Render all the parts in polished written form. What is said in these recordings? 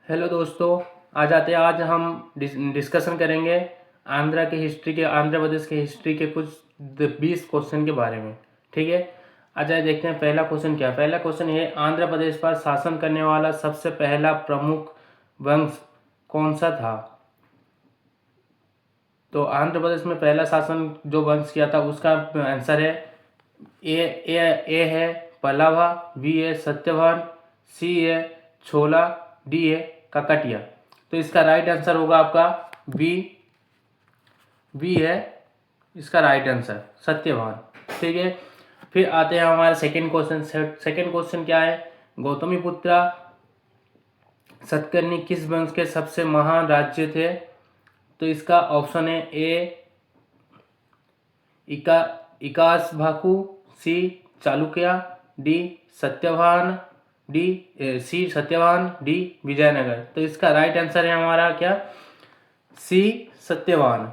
Hello दोस्तों। आज हम डिस्कशन करेंगे आंध्र प्रदेश के हिस्ट्री के कुछ 20 क्वेश्चन के बारे में। ठीक है, आज देखते हैं पहला क्वेश्चन क्या है। पहला क्वेश्चन ये, आंध्र प्रदेश पर शासन करने वाला सबसे पहला प्रमुख वंश कौन सा था। तो आंध्र प्रदेश में पहला शासन जो वंश किया था उसका आंसर है ए है पल्लवा, बी है सत्यवान, सी है छोला, डी है काकटिया। तो इसका राइट आंसर होगा आपका बी है इसका राइट आंसर, सत्यवान। ठीक है, फिर आते हैं हमारे सेकंड क्वेश्चन। सेकंड क्वेश्चन क्या है, गौतमीपुत्रा सतकर्णी किस वंश के सबसे महान राज्य थे। तो इसका ऑप्शन है इकास भाकु, सी चालुक्य, डी सत्यवान, सी सत्यवान, डी विजयनगर। तो इसका राइट आंसर है हमारा क्या, सी सत्यवान।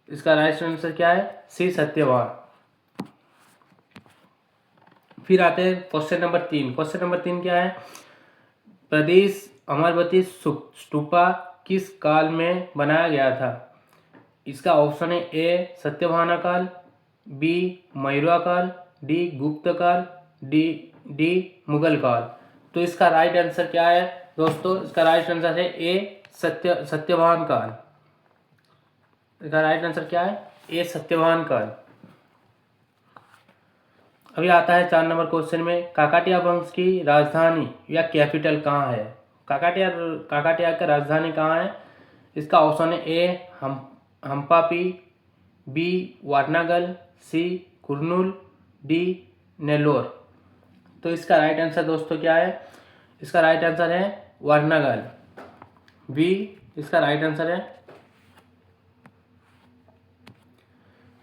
इसका राइट आंसर क्या है, सी सत्यवान। फिर आते हैं क्वेश्चन नंबर 3। क्वेश्चन नंबर 3 क्या है, प्रदेश अमरवती स्तूपा किस काल में बनाया गया था। इसका ऑप्शन है ए सत्यवाहन काल, बी मयूरा काल, डी गुप्त काल, डी मुगल काल। तो इसका राइट आंसर क्या है दोस्तों, इसका राइट आंसर है ए सत्यवाहन काल। इसका राइट आंसर क्या है, ए सत्यवाहन काल। अभी आता है 4 नंबर क्वेश्चन में, काकटिया वंश की राजधानी या कैपिटल कहाँ है। काकटिया का राजधानी कहाँ है। इसका ऑप्शन है ए हम्पापी, बी वारनागल, सी कुर्नूल, डी नेल्लोर। तो इसका राइट आंसर दोस्तों क्या है, इसका राइट आंसर है वारनागल, बी इसका राइट आंसर है।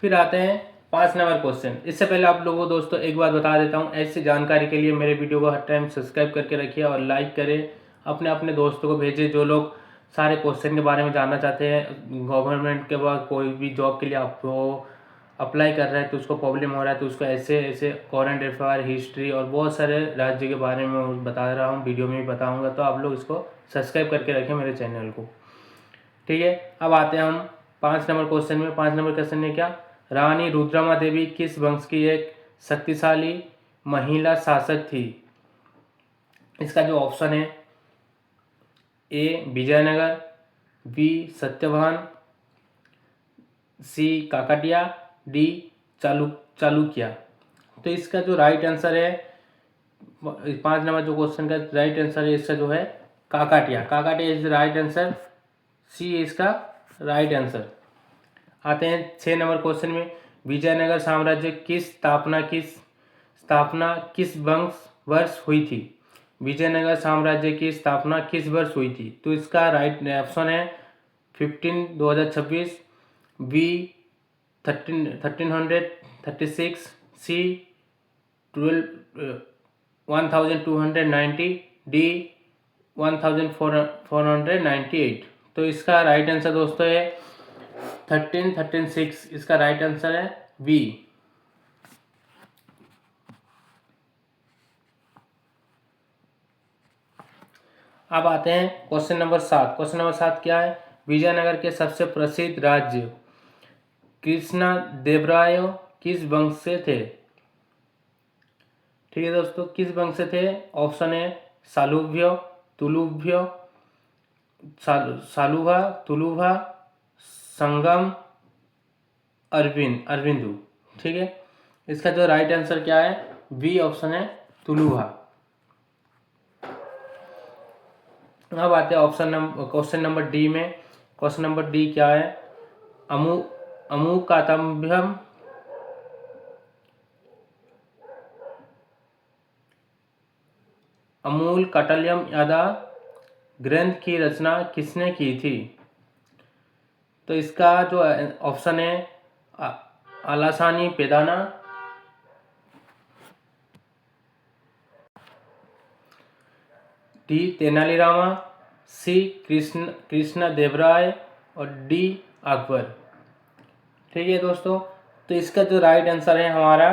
फिर आते हैं 5 नंबर क्वेश्चन। इससे पहले आप लोगों को दोस्तों एक बात बता देता हूँ, ऐसी जानकारी के लिए मेरे वीडियो को हर टाइम सब्सक्राइब करके रखिए और लाइक करें, अपने अपने दोस्तों को भेजें जो लोग सारे क्वेश्चन के बारे में जानना चाहते हैं। गवर्नमेंट के बाद कोई भी जॉब के लिए आपको अप्लाई कर रहा है तो उसको प्रॉब्लम हो रहा है, तो उसको ऐसे ऐसे करंट अफेयर, हिस्ट्री और बहुत सारे राज्य के बारे में बता रहा हूँ, वीडियो में भी बताऊँगा। तो आप लोग इसको सब्सक्राइब करके रखें मेरे चैनल को। ठीक है, अब आते हैं हम 5 नंबर क्वेश्चन में। 5 नंबर क्वेश्चन में क्या, रानी रुद्रमा देवी किस वंश की एक शक्तिशाली महिला शासक थी। इसका जो ऑप्शन है ए विजयनगर, बी सत्यवाहन, सी काकटिया, डी चालुक्य। तो इसका जो राइट आंसर है 5 नंबर जो क्वेश्चन का राइट आंसर है इसका जो है Kakatiya. Kakatiya is the right answer, C इसका राइट आंसर। आते हैं 6 नंबर क्वेश्चन में, विजयनगर साम्राज्य की स्थापना किस वर्ष हुई थी। विजयनगर साम्राज्य की स्थापना किस वर्ष हुई थी। तो इसका राइट ऑप्शन है 2026, बी 1336, सी 1290, डी 1498। तो इसका राइट आंसर दोस्तों है 1336। इसका राइट आंसर है बी। अब आते हैं क्वेश्चन नंबर 7। क्वेश्चन नंबर 7 क्या है, विजयनगर के सबसे प्रसिद्ध राज्य कृष्णा देवराय किस वंश से थे। ठीक है दोस्तों, किस वंश से थे। ऑप्शन है सालुभ्य, तुलुभ्य, सालुभा, तुलुभा, संगम, अरविंदु। ठीक है, इसका जो राइट आंसर क्या है, बी ऑप्शन है तुलुभा। अब आते हैं क्वेश्चन नंबर डी में। क्वेश्चन नंबर डी क्या है, अमुकातंभ्यम अमूल कटल्यम यादा ग्रंथ की रचना किसने की थी। तो इसका जो ऑप्शन है अलासानी पेदाना, डी तेनालीरामा, सी कृष्ण देवराय और डी अकबर। ठीक है दोस्तों, तो इसका जो राइट आंसर है हमारा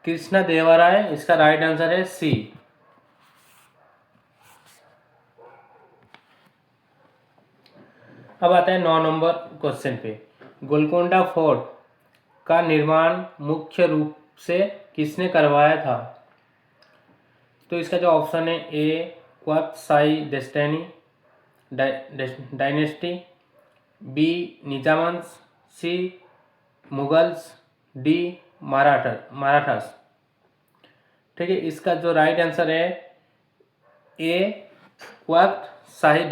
कृष्ण देवराय। इसका राइट आंसर है सी। अब आता है 9 नंबर क्वेश्चन पे। गोलकोंडा फोर्ट का निर्माण मुख्य रूप से किसने करवाया था? तो इसका जो ऑप्शन है ए क्वात साई डेस्टेनी डायनेस्टी, बी निजामंस, सी मुगल्स, डी मराठास। ठीक है, इसका जो राइट आंसर है ए क्वात शाही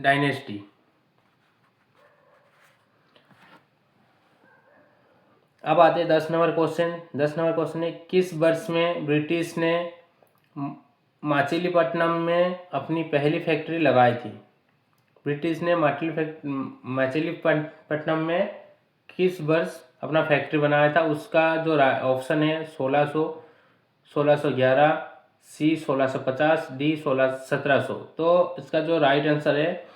डायनेस्टी। अब आते हैं 10 नंबर क्वेश्चन। 10 नंबर क्वेश्चन है किस वर्ष में ब्रिटिश ने माचिलीपट्टनम में अपनी पहली फैक्ट्री लगाई थी? ब्रिटिश ने माचिलीपट्टनम में किस वर्ष अपना फैक्ट्री बनाया था? उसका जो ऑप्शन है 1600, 1611, सी 1650, डी 1700। तो इसका जो राइट आंसर है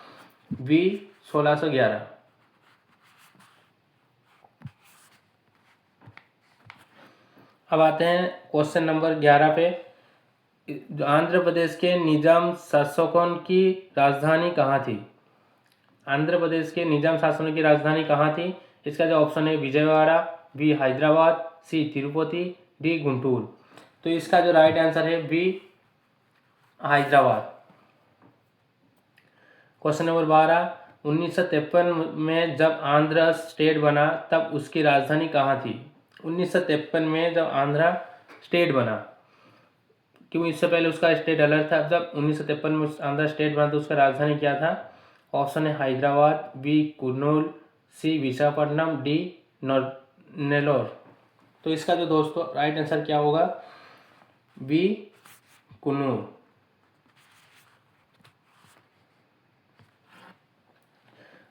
बी 1611। अब आते हैं क्वेश्चन नंबर 11 पे। आंध्र प्रदेश के निजाम शासकों की राजधानी कहाँ थी? आंध्र प्रदेश के निजाम शासकों की राजधानी कहाँ थी? इसका जो ऑप्शन है विजयवाड़ा, बी हैदराबाद, सी तिरुपति, डी गुंटूर। तो इसका जो राइट आंसर है बी हैदराबाद। क्वेश्चन नंबर 12, 1953 में जब आंध्र स्टेट बना तब उसकी राजधानी कहाँ थी? 1953 में जब आंध्रा स्टेट बना, क्यों इससे पहले उसका स्टेट अलग था। जब 1953 में आंध्रा स्टेट बना तो उसका राजधानी क्या था? ऑप्शन है हैदराबाद, बी कुर्नूल, सी विशाखापट्टनम, डी नेल्लोर। तो इसका जो दोस्तों राइट आंसर क्या होगा? बी कुर्नूल।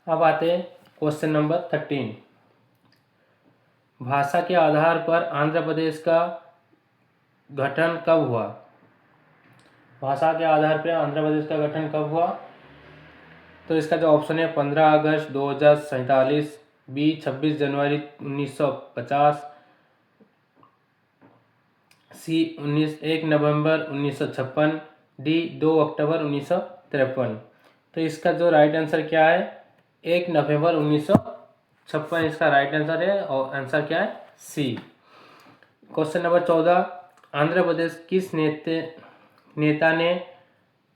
अब आते हैं क्वेश्चन नंबर 13। भाषा के आधार पर आंध्र प्रदेश का गठन कब हुआ? भाषा के आधार पर आंध्र प्रदेश का गठन कब हुआ? तो इसका जो ऑप्शन है 15 अगस्त 2047, बी 26 जनवरी 1950, सी 1 नवंबर 1956, डी 2 अक्टूबर 1953। तो इसका जो राइट आंसर क्या है? 1 नवंबर 1956 इसका राइट आंसर है। और आंसर क्या है? सी। क्वेश्चन नंबर 14, आंध्र प्रदेश किस नेता ने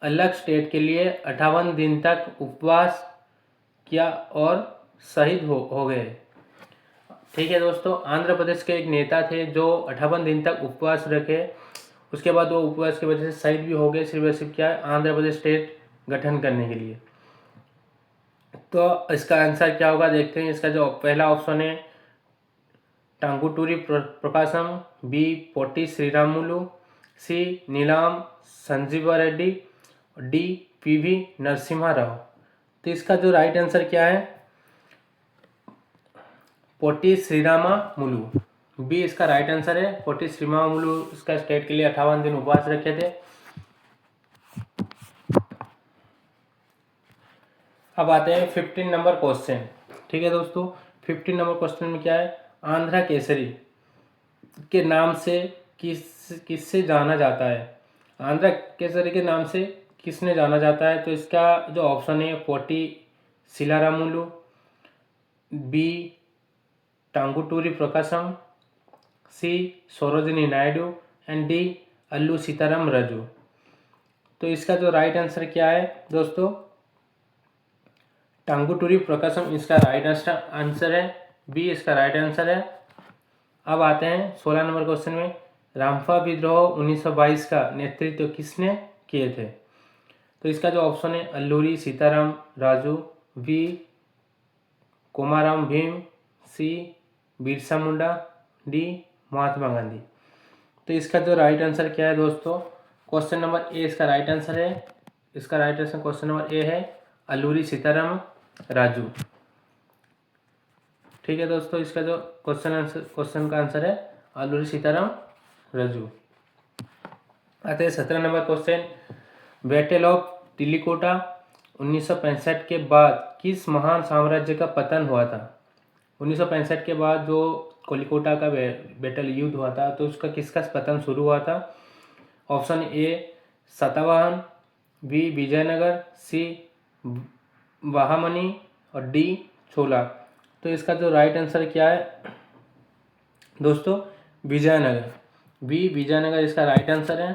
अलग स्टेट के लिए 58 दिन तक उपवास किया और शहीद हो गए? ठीक है दोस्तों, आंध्र प्रदेश के एक नेता थे जो 58 दिन तक उपवास रखे, उसके बाद वो उपवास की वजह से शहीद भी हो गए। सिर्फ क्या है? आंध्र प्रदेश स्टेट गठन करने के लिए। तो इसका आंसर क्या होगा देखते हैं। इसका जो पहला ऑप्शन है टांगुटूरी प्रकाशम, बी पोटी श्रीरामुलु, सी नीलाम संजीवा रेड्डी, डी पीवी नरसिम्हा राव। तो इसका जो राइट आंसर क्या है? पोटी श्रीरामुलु, बी इसका राइट आंसर है। पोटी श्रीरामुलु इसका स्टेट के लिए 58 दिन उपवास रखे थे। अब आते हैं 15 नंबर क्वेश्चन। ठीक है दोस्तों, 15 नंबर क्वेश्चन में क्या है? आंध्रा केसरी के नाम से किससे जाना जाता है? आंध्रा केसरी के नाम से किसने जाना जाता है? तो इसका जो ऑप्शन है Potti Sriramulu, B Tanguturi Prakasam, C Sarojini Naidu and D Alluri Sitarama Raju. तो इसका जो राइट आंसर क्या है दोस्तों? टांगुटूरी प्रकाशम इसका राइट आंसर है। बी इसका राइट आंसर है। अब आते हैं 16 नंबर क्वेश्चन में। रामफा विद्रोह 1922 का नेतृत्व किसने किए थे? तो इसका जो ऑप्शन है अल्लूरी सीताराम राजू, बी कोमाराम भीम, सी बिरसा मुंडा, डी महात्मा गांधी। तो इसका जो राइट आंसर क्या है दोस्तों? क्वेश्चन नंबर ए इसका राइट आंसर है। इसका right answer question number A है अल्लूरी सीताराम राजू। ठीक है दोस्तों, इसका जो क्वेश्चन का आंसर है अल्लूरी सीताराम राजू। आते हैं 17 नंबर क्वेश्चन। बैटल ऑफ टिलिकोटा 1965 के बाद किस महान साम्राज्य का पतन हुआ था? 1965 के बाद जो कोलिकोटा का बैटल युद्ध हुआ था तो उसका किसका पतन शुरू हुआ था? Option A Satavahana, B Vijayanagara, C Bahmani और डी छोला। तो इसका जो राइट आंसर क्या है दोस्तों, विजयनगर। बी विजयनगर इसका राइट आंसर है।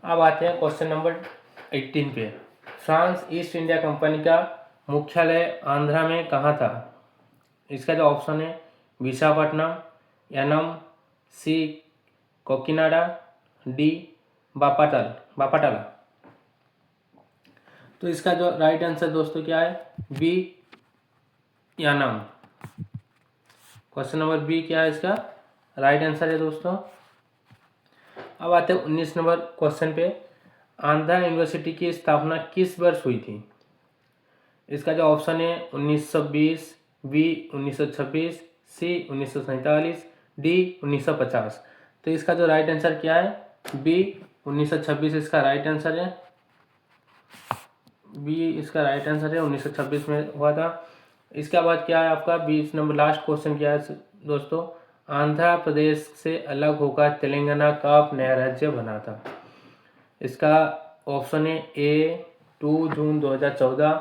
अब आते हैं क्वेश्चन नंबर 18 पे। फ्रांस ईस्ट इंडिया कंपनी का मुख्यालय आंध्रा में कहाँ था? इसका जो ऑप्शन है विशाखापट्टनम, यानम, सी कोकिनाडा, डी बापाटाला। तो इसका जो राइट आंसर दोस्तों क्या है, B Yanam. Question number B क्या है इसका राइट आंसर है दोस्तों। अब आते हैं 19 नंबर क्वेश्चन पे। आंध्रा यूनिवर्सिटी की स्थापना किस वर्ष हुई थी? इसका जो ऑप्शन है 1920, बी 1926, सी 1947, डी 1950। तो इसका जो राइट आंसर क्या है, बी 1926 इसका राइट आंसर है। बी इसका राइट आंसर है, 1926 में हुआ था। इसके बाद क्या है आपका 20 नंबर लास्ट क्वेश्चन क्या है दोस्तों, आंध्र प्रदेश से अलग होकर तेलंगाना कब नया राज्य बना था? इसका ऑप्शन है ए 2 जून 2014,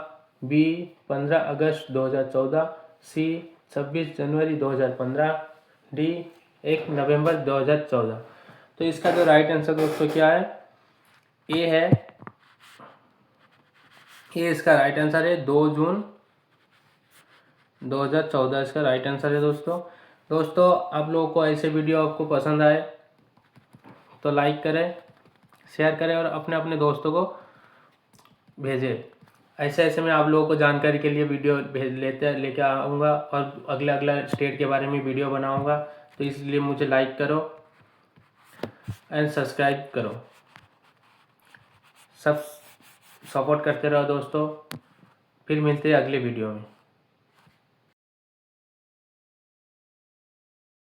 बी 15 अगस्त 2014, सी 26 जनवरी 2015, डी 1 नवंबर 2014। तो इसका जो राइट आंसर दोस्तों क्या है, ए है। ये इसका राइट आंसर है 2 जून 2014 इसका राइट आंसर है दोस्तों आप लोगों को ऐसे वीडियो आपको पसंद आए तो लाइक करें, शेयर करें और अपने अपने दोस्तों को भेजें। ऐसे मैं आप लोगों को जानकारी के लिए वीडियो लेके आऊँगा और अगला स्टेट के बारे में वीडियो बनाऊँगा। तो इसलिए मुझे लाइक करो एंड सब्सक्राइब करो, सब सपोर्ट करते रहो दोस्तों। फिर मिलते हैं अगले वीडियो में।